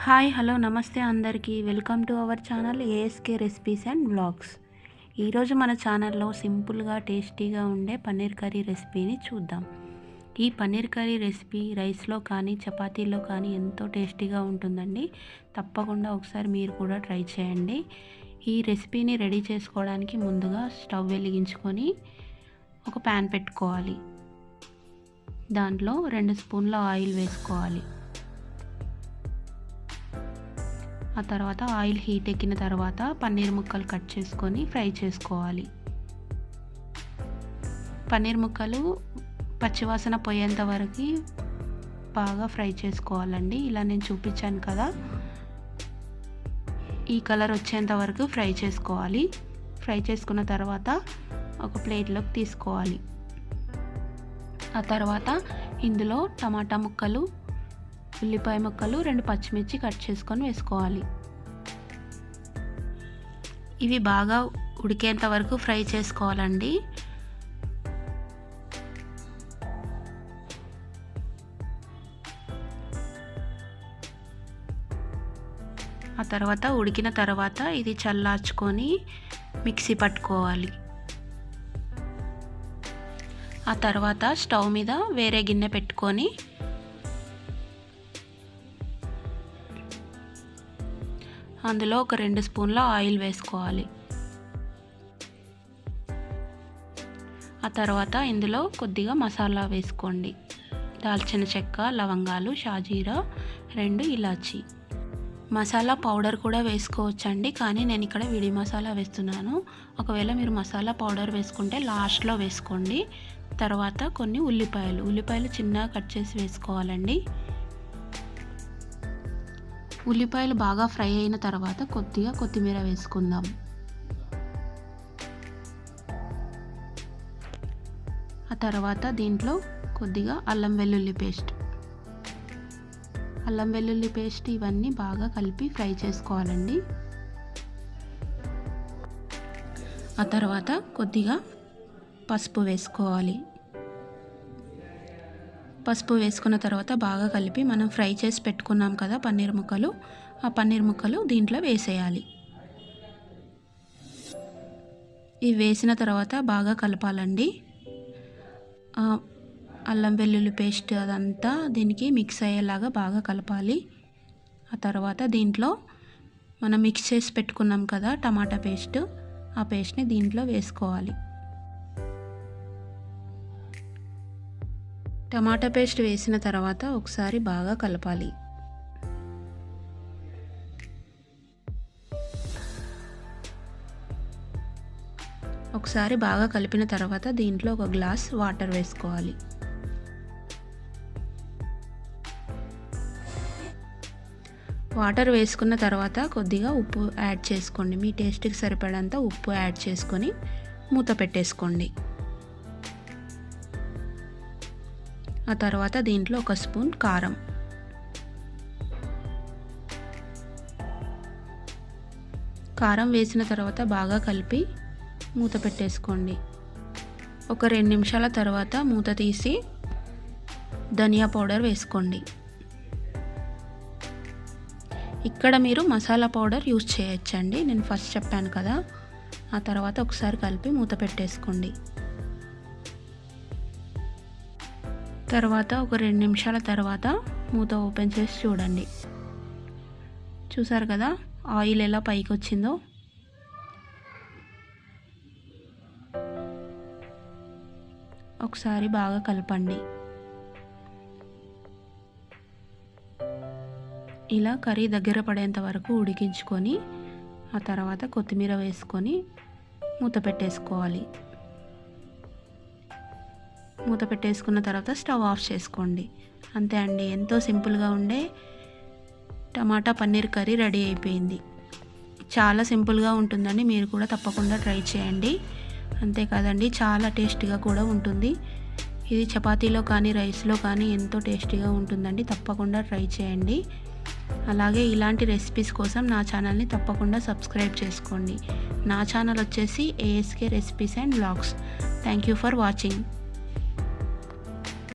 Hi hello నమస్తే అందరికీ welcome to our channel ASK recipes and vlogs. ఈరోజు మన ఛానల్లో సింపుల్గా టేస్టీగా ఉండే పన్నీర్ కర్రీ రెసిపీని చూద్దాం. ఈ పన్నీర్ కర్రీ రెసిపీ రైస్లో కానీ చపాతీలో కానీ ఎంతో టేస్టీగా ఉంటుందండి. తప్పకుండా ఒకసారి మీరు కూడా ట్రై చేయండి. ఈ రెసిపీని రెడీ చేసుకోవడానికి ముందుగా స్టవ్ వెలిగించుకొని ఒక ప్యాన్ పెట్టుకోవాలి. దాంట్లో 2 స్పూన్ల ఆయిల్ వేసుకోవాలి. ఆ తర్వాత ఆయిల్ హీట్ ఎక్కిన తర్వాత పన్నీర్ ముక్కలు కట్ చేసుకొని ఫ్రై చేసుకోవాలి. పన్నీర్ ముక్కలు పచ్చివాసన పోయేంత వరకు బాగా ఫ్రై చేసుకోవాలండి. ఇలా నేను చూపించాను కదా, ఈ కలర్ వచ్చేంత వరకు ఫ్రై చేసుకోవాలి. ఫ్రై చేసుకున్న తర్వాత ఒక ప్లేట్లోకి తీసుకోవాలి. ఆ తర్వాత ఇందులో టమాటా ముక్కలు, ఉల్లిపాయ ముక్కలు, 2 పచ్చిమిర్చి కట్ చేసుకొని వేసుకోవాలి. ఇవి బాగా ఉడికేంత వరకు ఫ్రై చేసుకోవాలండి. ఆ తర్వాత ఉడికిన తర్వాత ఇది చల్లార్చుకొని మిక్సీ పట్టుకోవాలి. ఆ తర్వాత స్టవ్ మీద వేరే గిన్నె పెట్టుకొని అందులో ఒక 2 స్పూన్ల ఆయిల్ వేసుకోవాలి. ఆ తర్వాత ఇందులో కొద్దిగా మసాలా వేసుకోండి. దాల్చిన చెక్క, లవంగాలు, షాజీరా, 2 ఇలాచి. మసాలా పౌడర్ కూడా వేసుకోవచ్చండి, కానీ నేను ఇక్కడ విడి మసాలా వేస్తున్నాను. ఒకవేళ మీరు మసాలా పౌడర్ వేసుకుంటే లాస్ట్లో వేసుకోండి. తర్వాత కొన్ని ఉల్లిపాయలు చిన్నగా కట్ చేసి వేసుకోవాలండి. ఉల్లిపాయలు బాగా ఫ్రై అయిన తర్వాత కొద్దిగా కొత్తిమీర వేసుకుందాం. ఆ తర్వాత దీంట్లో కొద్దిగా అల్లం వెల్లుల్లి పేస్ట్ ఇవన్నీ బాగా కలిపి ఫ్రై చేసుకోవాలండి. ఆ తర్వాత కొద్దిగా పసుపు వేసుకోవాలి. పసుపు వేసుకున్న తర్వాత బాగా కలిపి మనం ఫ్రై చేసి పెట్టుకున్నాం కదా పన్నీర్ ముక్కలు, ఆ పన్నీర్ ముక్కలు దీంట్లో వేసేయాలి. ఇవి వేసిన తర్వాత బాగా కలపాలండి. అల్లం వెల్లుల్లి పేస్ట్ అదంతా దీనికి మిక్స్ అయ్యేలాగా బాగా కలపాలి. ఆ తర్వాత దీంట్లో మనం మిక్స్ చేసి పెట్టుకున్నాం కదా టమాటా పేస్ట్, ఆ పేస్ట్ని దీంట్లో వేసుకోవాలి. టమాటా పేస్ట్ వేసిన తర్వాత ఒకసారి బాగా కలపాలి. ఒకసారి బాగా కలిపిన తర్వాత దీంట్లో ఒక గ్లాస్ వాటర్ వేసుకోవాలి. వాటర్ వేసుకున్న తర్వాత కొద్దిగా ఉప్పు యాడ్ చేసుకోండి. మీ టేస్ట్కి సరిపడంత ఉప్పు యాడ్ చేసుకొని మూత పెట్టేసుకోండి. ఆ తర్వాత దీంట్లో 1 స్పూన్ కారం వేసిన తర్వాత బాగా కలిపి మూత పెట్టేసుకోండి. ఒక 2 నిమిషాల తర్వాత మూత తీసి ధనియా పౌడర్ వేసుకోండి. ఇక్కడ మీరు మసాలా పౌడర్ యూజ్ చేయొచ్చండి, నేను ఫస్ట్ చెప్పాను కదా. ఆ తర్వాత ఒకసారి కలిపి మూత పెట్టేసుకోండి. తర్వాత ఒక 2 నిమిషాల తర్వాత మూత ఓపెన్ చేసి చూడండి. చూసారు కదా ఆయిల్ ఎలా పైకి వచ్చిందో. ఒకసారి బాగా కలపండి. ఇలా కర్రీ దగ్గర పడేంత వరకు ఉడికించుకొని ఆ తర్వాత కొత్తిమీర వేసుకొని మూత పెట్టేసుకోవాలి. మూత పెట్టేసుకున్న తర్వాత స్టవ్ ఆఫ్ చేసుకోండి. అంతే అండి, ఎంతో సింపుల్గా ఉండే టమాటా పన్నీర్ కర్రీ రెడీ అయిపోయింది. చాలా సింపుల్గా ఉంటుందండి, మీరు కూడా తప్పకుండా ట్రై చేయండి. అంతేకాదండి చాలా టేస్టీగా కూడా ఉంటుంది. ఇది చపాతీలో కానీ రైస్లో కానీ ఎంతో టేస్టీగా ఉంటుందండి. తప్పకుండా ట్రై చేయండి. అలాగే ఇలాంటి రెసిపీస్ కోసం నా ఛానల్ని తప్పకుండా సబ్స్క్రైబ్ చేసుకోండి. నా ఛానల్ వచ్చేసి ASK recipes and vlogs. Thank you for watching.